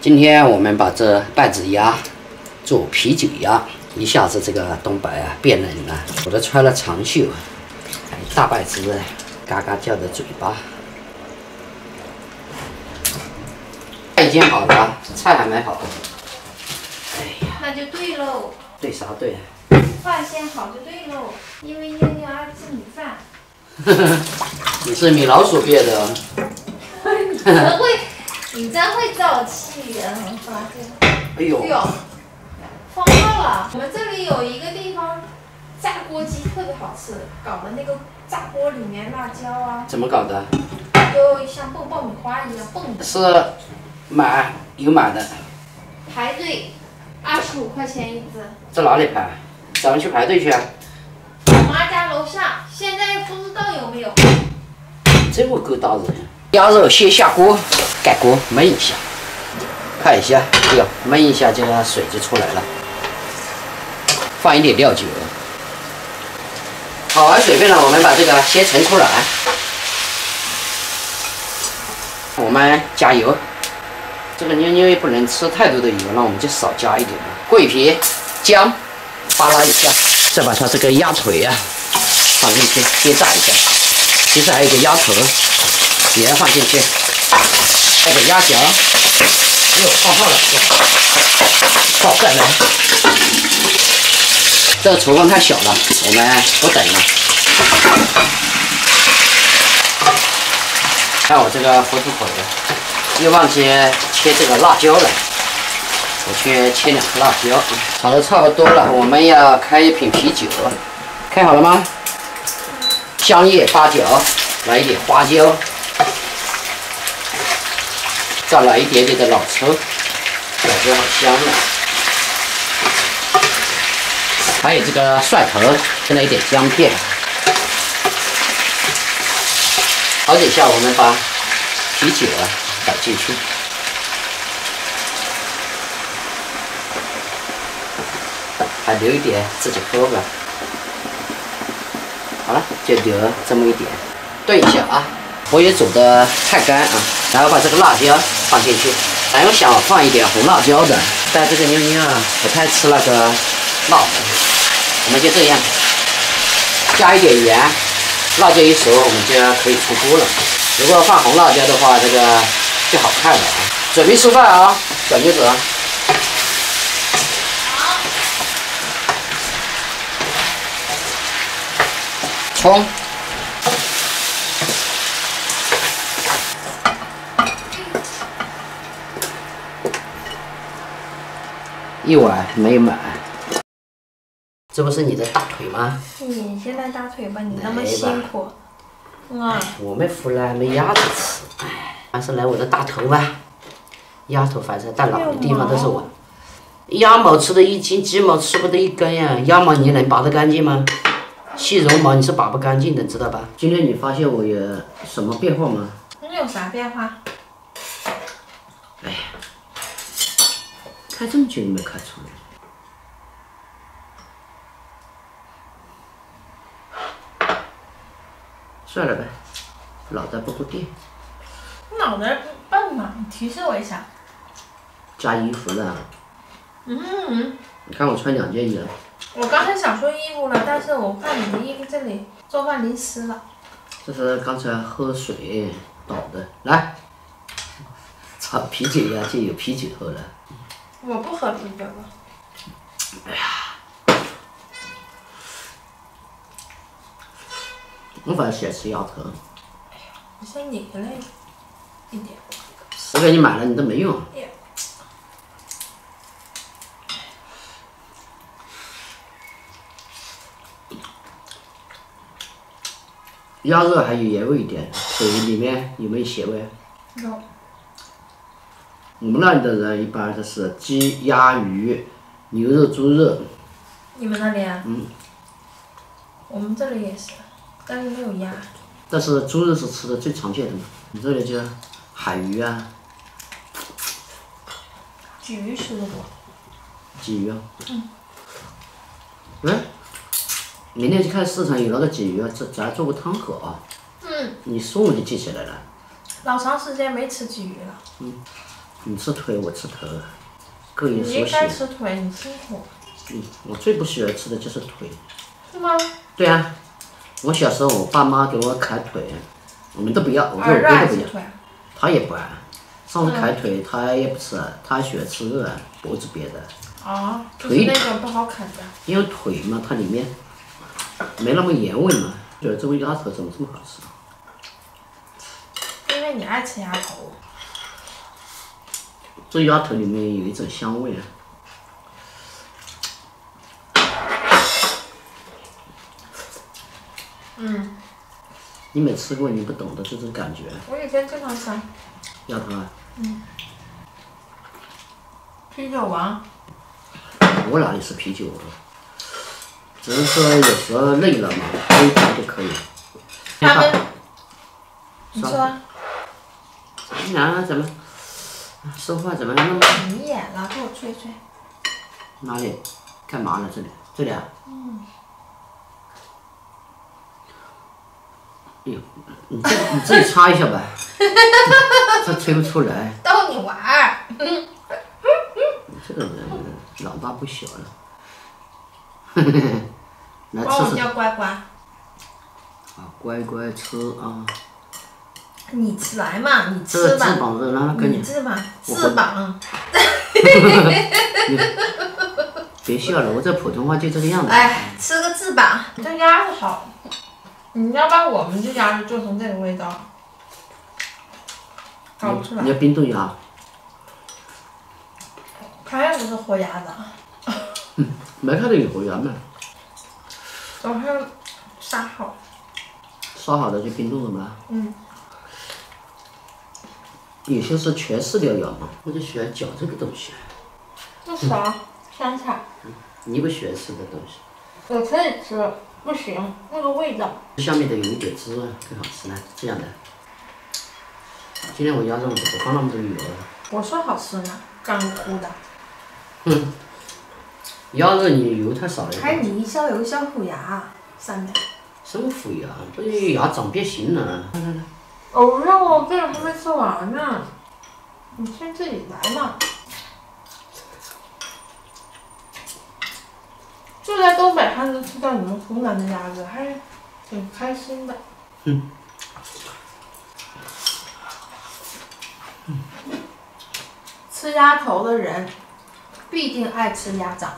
今天我们把这半只鸭做啤酒鸭，一下子这个东北啊变冷了。我都穿了长袖，大半只嘎嘎叫的嘴巴。菜已经好了，菜还没好。哎呀，那就对喽。对啥对？饭先好就对喽，因为妞妞爱吃米饭。你是米老鼠变的。你真会造气啊！我发现。哎呦。疯了！我们这里有一个地方，炸锅鸡特别好吃，搞的那个炸锅里面辣椒啊。怎么搞的？就像蹦爆米花一样蹦的。是有买的。排队，25块钱一只。在哪里排？咱们去排队去啊。我妈家楼下，现在不知道有没有。这么够大人。鸭肉先下锅，盖锅焖一下，看一下，哎呦，焖一下这个水就出来了。放一点料酒。好完水分了，我们把这个先盛出来。我们加油。这个妞妞也不能吃太多的油，那我们就少加一点。桂皮、姜，扒拉一下，再把它这个鸭腿啊放进去，先炸一下。其实还有一个鸭头。也放进去，还有鸭脚，哎呦，放泡了，好再来。这个厨房太小了，我们不等了。看我这个糊涂口的，又忘记切这个辣椒了，我去切2颗辣椒。炒的差不多了，我们要开一瓶啤酒，开好了吗？香叶、八角，来一点花椒。再来一点点的老抽，感觉好香啊！还有这个蒜头，再来一点姜片。好，等一下我们把啤酒啊倒进去，还留一点自己喝吧。好了，就留这么一点，炖一下啊。火也煮得太干啊，然后把这个辣椒放进去。咱又想放一点红辣椒的，但这个妞妞啊不太吃那个辣的，我们就这样加一点盐，辣椒一熟，我们就可以出锅了。如果放红辣椒的话，这个就好看了啊。准备吃饭啊，小妞子。葱。一碗没有买，这不是你的大腿吗？你现在大腿吧，你那么辛苦，我们湖南没鸭子吃，还是来我的大头吧。鸭头反正到哪个地方都是我。鸭毛吃的一斤，鸡毛吃不得一根呀。鸭毛你能拔得干净吗？细绒毛你是拔不干净的，知道吧？今天你发现我有什么变化吗？你有啥变化？哎呀。开这么久你没开出来，算了呗，脑袋不够电。脑袋笨嘛，你提示我一下。加衣服了。你看我穿2件衣了。我刚才想说衣服了，但是我看你的衣服这里做饭淋湿了。这是刚才喝水倒的，来，炒啤酒呀，就有啤酒喝了。我不喝啤酒了。哎呀，我反正喜欢吃鸭头。哎呀，我像你的嘞，一点。我给你买了，你都没用。鸭肉还有盐味一点，所以里面有没有咸味？有。我们那里的人一般都是鸡、鸭、鱼、牛肉、猪肉。你们那里啊？我们这里也是，但是没有鸭。但是猪肉是吃的最常见的嘛。你这里就海鱼啊。鲫鱼吃的多。鲫鱼啊。明天去看市场有那个鲫鱼啊，咱做个汤喝啊。你说我就记起来了。老长时间没吃鲫鱼了。你吃腿，我吃头，各有你应所喜。该吃腿，你辛苦。我最不喜欢吃的就是腿。是吗？对啊，我小时候我爸妈给我砍腿，我们都不要，我跟我耳肉哥都不要，还是腿？他也不爱。上次砍腿他也不吃，他喜欢吃肉，不吃别的。啊，就是那种不好啃的。因为腿嘛，它里面没那么盐味嘛。觉得这个鸭头怎么这么好吃？因为你爱吃鸭头。这鸭头里面有一种香味啊。你没吃过，你不懂得这种感觉。我以前经常吃。鸭头啊？啤酒王。我哪里是啤酒啊？只是说有时候累了嘛，喝一瓶就可以。他们，你说。你俩怎么说话怎么那么？你演了，给我吹吹。哪里？干嘛呢？这里？这里啊？哎呦，你自己擦一下吧，这吹不出来。逗你玩儿。你这个人老大不小了。来管我吃吃。叫乖乖。啊，乖乖吃啊。你吃来嘛，你这个吃吧。翅膀肉，然后跟你。吃嘛，翅膀。别笑了，我这普通话就这个样子。哎，吃个翅膀。这鸭子好，你要把我们这鸭子做成这个味道，搞不出来你。要冰冻鸭。它又不是活鸭子。没看到有活鸭嘛？我还有杀好。烧好了就冰冻了嘛。嗯。有些是全饲料鸭嘛，我就喜欢嚼这个东西。这啥？香菜。你不喜欢吃的东西。我可以吃，不行，那个味道。下面的有一点汁更好吃呢，这样的。今天我鸭肉不放那么多油了。我说好吃呢，干乎的。鸭肉你油太少了。还你小油小虎牙上面。什么虎牙？这牙长变形了。来来来。哦哟，这个还没吃完呢，你先自己来嘛。就在东北还能吃到你们湖南的鸭子，还挺开心的。吃鸭头的人必定爱吃鸭掌。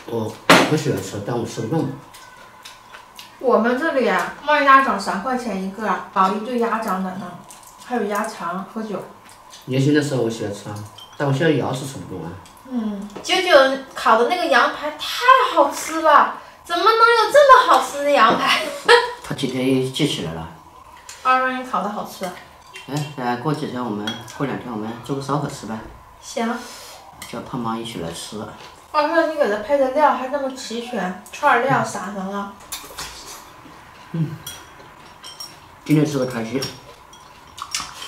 我不喜欢吃，但我吃不动。我们这里啊，卖鸭掌3块钱一个，搞一堆鸭掌的呢，还有鸭肠，喝酒。年轻的时候我喜欢吃啊，但我现在牙是吃不动啊。九九烤的那个羊排太好吃了，怎么能有这么好吃的羊排？他今天记起来了。二让你烤的好吃。过2天我们做个烧烤吃呗。行。叫胖妈一起来吃。二说你给它配的料还那么齐全，串料撒上了。今天吃的开心。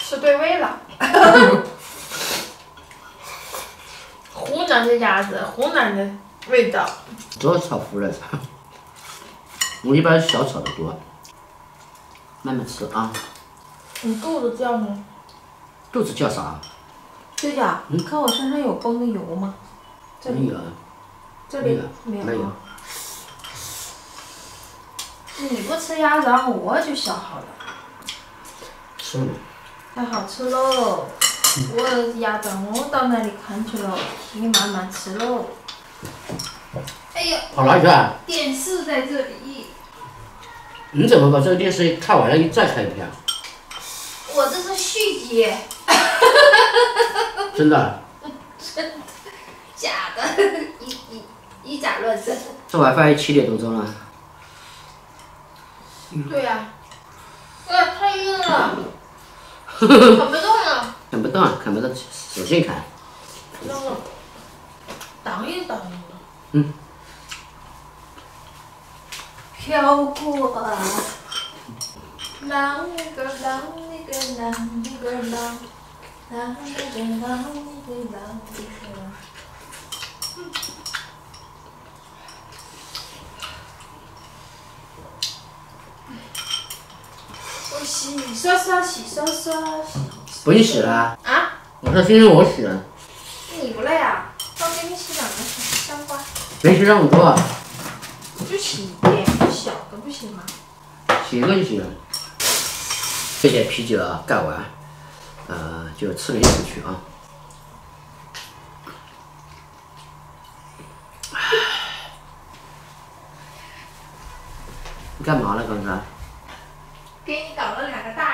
吃对味了。湖南的鸭子，湖南的味道。主要炒湖南菜，我一般小炒的多。慢慢吃啊。你肚子叫吗？肚子叫啥？对呀，你看我身上有崩的油吗？这里。没有。这里没有。没有。你不吃鸭子，然后我就消耗了。吃了。太好吃喽！我的鸭掌我到那里看去了，你慢慢吃喽。哎呀！跑哪里去啊？电视在这里。你怎么把这个电视看完了再看一遍？我这是续集。真的？真的？假的？以假乱真。这 WiFi 7点多钟了。对呀。太硬了。啃不动了。啃不动，啃不动，使劲啃。扔了。挡一挡了。飘过浪一个浪一个浪一个浪，浪一个浪一个浪一个浪。我洗刷刷洗刷刷洗。不用洗了。啊？那今天我洗了。你不累啊？那我给你洗两个香瓜。别洗那么多，就洗一点，小的不行吗？洗一个就行了。这些啤酒啊，干完，就吃零食去啊。你干嘛呢，刚才？给你搞了2个大